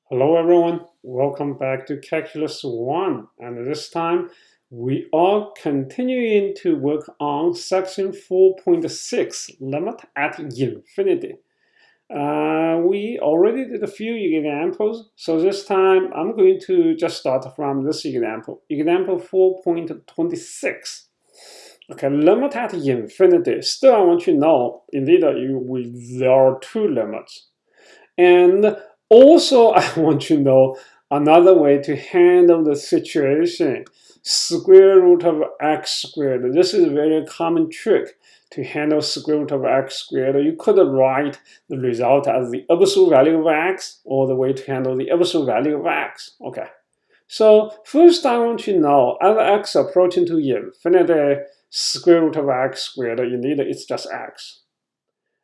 Hello everyone, welcome back to Calculus 1, and this time we are continuing to work on section 4.6, limit at infinity. We already did a few examples, so this time I'm going to just start from this example, example 4.26. Okay, limit at infinity. Still I want to know, indeed, there are two limits. And also, I want to know another way to handle the situation. Square root of x squared. This is a very common trick to handle square root of x squared. You could write the result as the absolute value of x, or the way to handle the absolute value of x. Okay. So first I want to know, as x approaching to infinity, square root of x squared, indeed it's just x.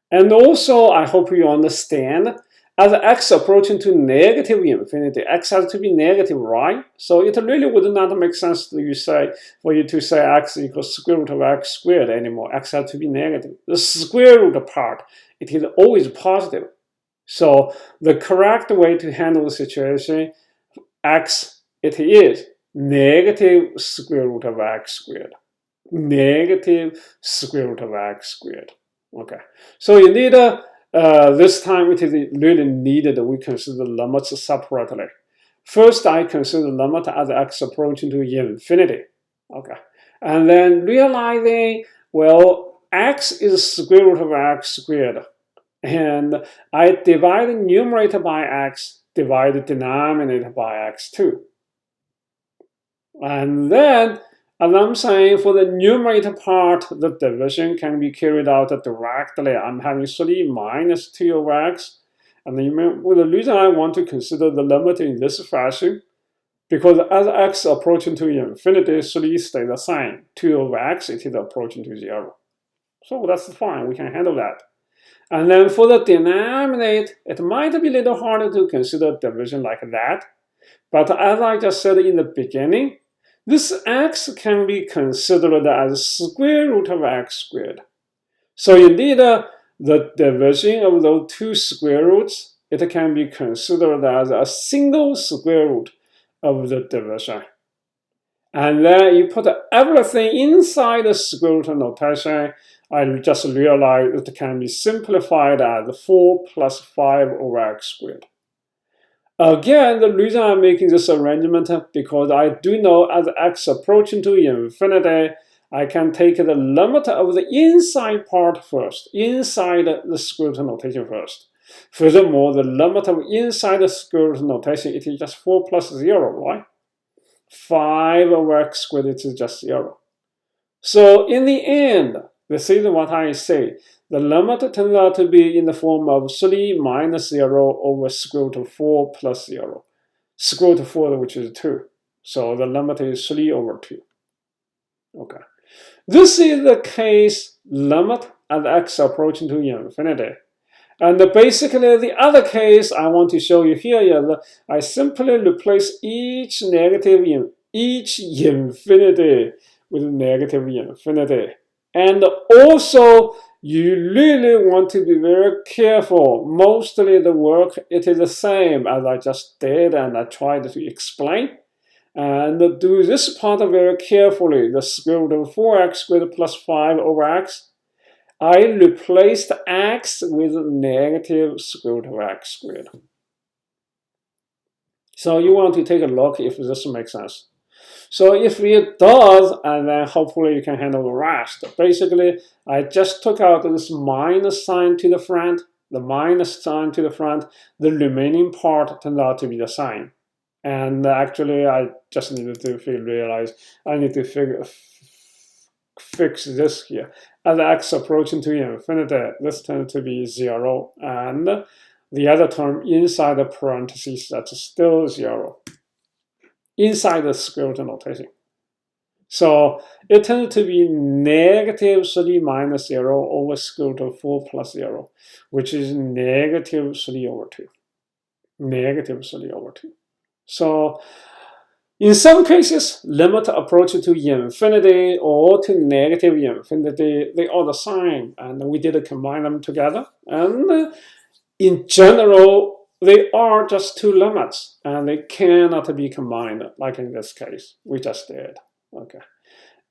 And also, I hope you understand, as x approaching to negative infinity, x has to be negative, right? So it really would not make sense for you to say x equals square root of x squared anymore. X has to be negative. The square root part, it is always positive. So the correct way to handle the situation, x, it is negative square root of x squared. Negative square root of x squared. Okay, so indeed, this time it is really needed we consider the limits separately. First, I consider the limit as x approaching to infinity. Okay, and then realizing, well, x is square root of x squared, and I divide the numerator by x, divide the denominator by x too. And then, as I'm saying, for the numerator part, the division can be carried out directly. I'm having 3 minus 2 over x. And the reason I want to consider the limit in this fashion, because as x approaching to infinity, 3 stays the same. 2 over x, it is approaching to 0. So that's fine, we can handle that. And then for the denominator, it might be a little harder to consider division like that. But as I just said in the beginning, this x can be considered as square root of x squared. So indeed, the division of those two square roots, it can be considered as a single square root of the division. And then you put everything inside the square root notation. I just realized it can be simplified as 4 plus 5 over x squared. Again, the reason I'm making this arrangement because I do know as x approaching to infinity, I can take the limit of the inside part first, inside the square root notation first. Furthermore, the limit of inside the square root notation, it is just 4 plus 0, right? 5 over x squared, it is just 0. So in the end, this is what I say. The limit turns out to be in the form of 3 minus 0 over square root of 4 plus 0. Square root of 4, which is 2. So the limit is 3 over 2. Okay. This is the case limit as x approaching to infinity. And basically, the other case I want to show you here is I simply replace each infinity with negative infinity. And also, you really want to be very careful. Mostly the work, it is the same as I just did and I tried to explain. And do this part very carefully. The square root of 4x squared plus 5 over x. I replaced x with negative square root of x squared. So you want to take a look if this makes sense. So if it does, and then hopefully you can handle the rest. Basically, I just took out this minus sign to the front, the minus sign to the front. The remaining part turned out to be the sign. And actually, I just needed to realize I need to fix this here. As x approaching to infinity, this tends to be 0. And the other term inside the parentheses, that's still 0. Inside the square root notation. So it tends to be negative 3 minus 0 over square root of 4 plus 0, which is negative 3 over 2. Negative 3 over 2. So in some cases, limit approaching to infinity or to negative infinity, they are the same. And we did combine them together. And in general, they are just two limits, and they cannot be combined, like in this case we just did. Okay.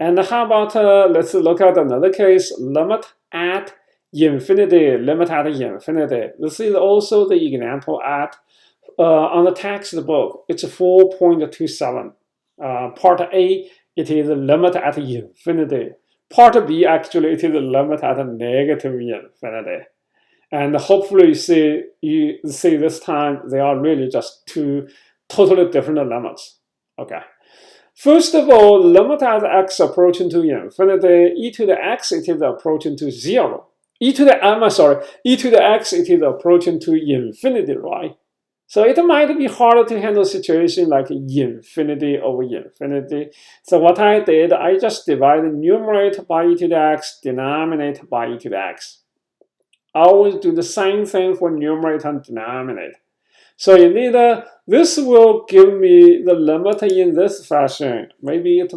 And how about, let's look at another case, limit at infinity, limit at infinity. This is also the example at, on the textbook, it's 4.27. Part A, it is the limit at infinity. Part B, actually, it is the limit at negative infinity. And hopefully you see this time they are really just two totally different limits. Okay. First of all, limit as x approaching to infinity, e to the x it is approaching to 0. E to the x it is approaching to infinity, right? So it might be harder to handle a situation like infinity over infinity. So what I did, I just divided numerator by e to the x, denominator by e to the x. I always do the same thing for numerator and denominator. So indeed, this will give me the limit in this fashion. Maybe it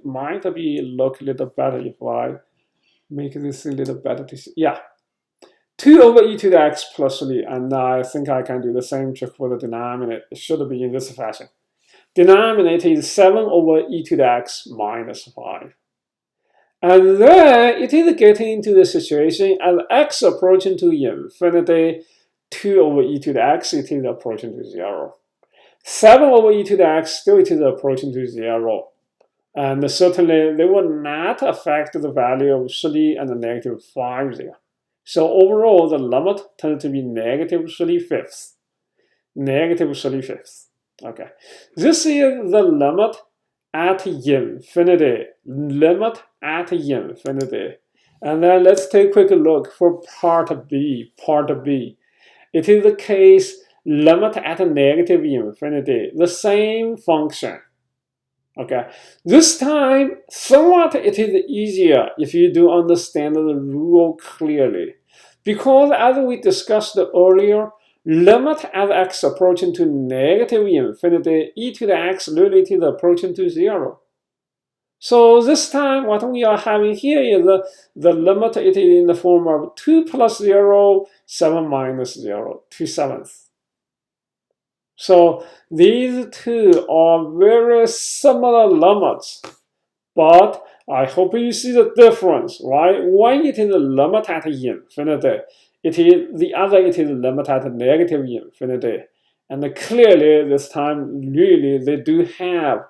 might be look a little better if I make this a little better to see. Yeah, 2 over e to the x plus 3, and I think I can do the same trick for the denominator. It should be in this fashion. Denominator is 7 over e to the x minus 5. And then it is getting into the situation as x approaching to infinity, 2 over e to the x, it is approaching to 0. 7 over e to the x, still it is approaching to 0. And certainly they will not affect the value of 3 and negative 5 there. So overall, the limit tends to be negative 3/5. Negative 3/5. Okay. This is the limit at infinity. Limit at infinity. And then let's take a quick look for part B. Part B. It is the case limit at negative infinity. The same function. Okay. This time, somewhat it is easier if you do understand the rule clearly. Because as we discussed earlier, limit as x approaching to negative infinity, e to the x relative approaching to 0. So this time, what we are having here is the limit, it is in the form of 2 plus 0, 7 minus 0, 2/7. So these two are very similar limits, but I hope you see the difference, right? One it is a limit at infinity, the other it is a limit at negative infinity. And clearly this time, really, they do have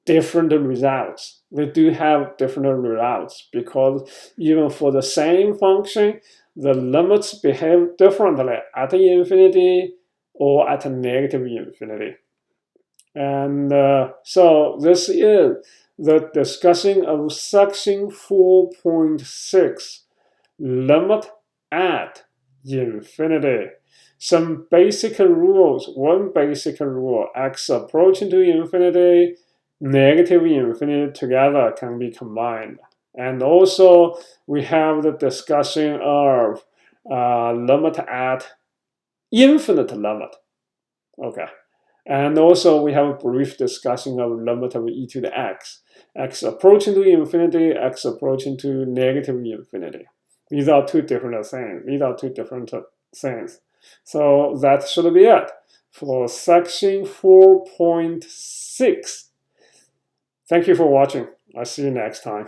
different results. They do have different results because even for the same function, the limits behave differently at infinity or at negative infinity. And so this is the discussion of section 4.6, limit at infinity. Some basic rules. One basic rule, x approaching to infinity, negative infinity together can be combined. And also we have the discussion of limit at infinite limit. Okay. And also we have a brief discussion of limit of e to the x. X approaching to infinity, x approaching to negative infinity. These are two different things. So that should be it for section 4.6. Thank you for watching. I'll see you next time.